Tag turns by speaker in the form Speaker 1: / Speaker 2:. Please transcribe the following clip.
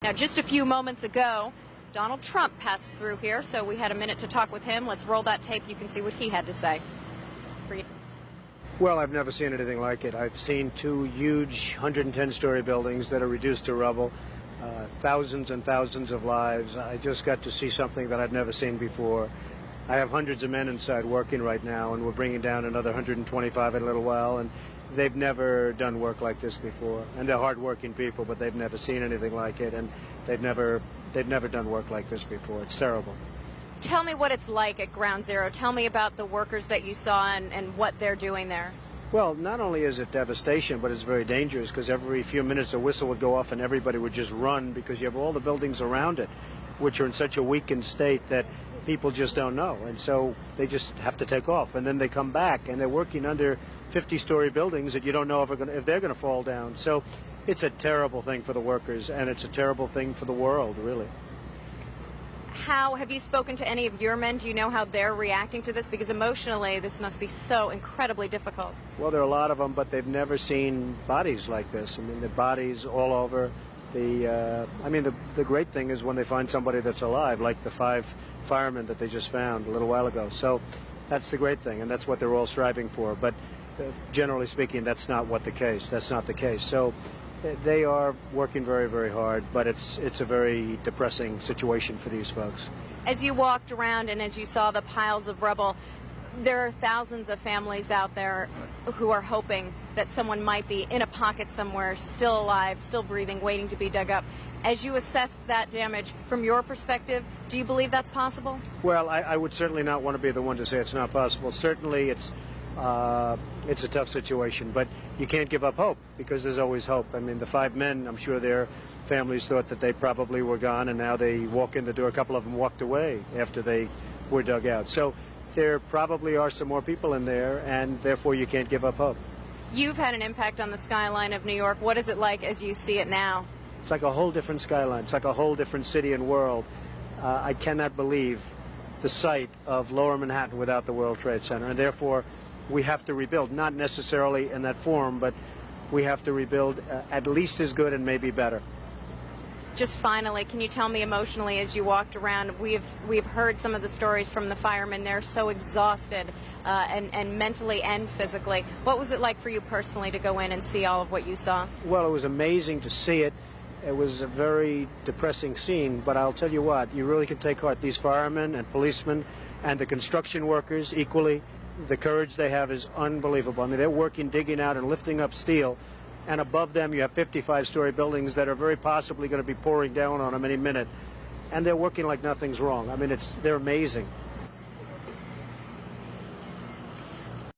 Speaker 1: Now, just a few moments ago, Donald Trump passed through here, so we had a minute to talk with him. Let's roll that tape. You can see what he had to say.
Speaker 2: Well, I've never seen anything like it. I've seen two huge 110-story buildings that are reduced to rubble, thousands and thousands of lives. I just got to see something that I'd never seen before. I have hundreds of men inside working right now, and we're bringing down another 125 in a little while, and they've never done work like this before. And they're hard-working people, but they've never seen anything like it, and they've never done work like this before. It's terrible.
Speaker 1: Tell me what it's like at Ground Zero. Tell me about the workers that you saw and what they're doing there.
Speaker 2: Well, not only is it devastation, but it's very dangerous because every few minutes a whistle would go off and everybody would just run because you have all the buildings around it, which are in such a weakened state that people just don't know. And so they just have to take off. And then they come back and they're working under 50-story buildings that you don't know if they're going to fall down. So it's a terrible thing for the workers, and it's a terrible thing for the world, really.
Speaker 1: How have you spoken to any of your men? Do you know how they're reacting to this? Because emotionally, this must be so incredibly difficult.
Speaker 2: Well, there are a lot of them, but they've never seen bodies like this. I mean, the bodies all over. The great thing is when they find somebody that's alive, like the 5 firemen that they just found a little while ago. So that's the great thing, and that's what they're all striving for. But generally speaking, that's not the case. That's not the case. So they are working very, very hard, but it's a very depressing situation for these folks.
Speaker 1: As you walked around and as you saw the piles of rubble, there are thousands of families out there who are hoping that someone might be in a pocket somewhere, still alive, still breathing, waiting to be dug up. As you assessed that damage, from your perspective, do you believe that's possible?
Speaker 2: Well, I would certainly not want to be the one to say it's not possible. Certainly it's a tough situation, but you can't give up hope because there's always hope. I mean, the 5 men, I'm sure their families thought that they probably were gone, and now they walk in the door. A couple of them walked away after they were dug out. So there probably are some more people in there, and therefore you can't give up hope.
Speaker 1: You've had an impact on the skyline of New York. What is it like as you see it now?
Speaker 2: It's like a whole different skyline. It's like a whole different city and world. I cannot believe the sight of Lower Manhattan without the World Trade Center, and therefore we have to rebuild, not necessarily in that form, but we have to rebuild at least as good and maybe better.
Speaker 1: Just finally, can you tell me emotionally as you walked around, we've heard some of the stories from the firemen. They're so exhausted and mentally and physically. What was it like for you personally to go in and see all of what you saw? Well,
Speaker 2: it was amazing to see it. It was a very depressing scene, but I'll tell you what, you really can take heart. These firemen and policemen and the construction workers equally, the courage they have is unbelievable. I mean, they're working, digging out and lifting up steel, and above them you have 55-story buildings that are very possibly going to be pouring down on them any minute, and they're working like nothing's wrong. I mean, they're amazing.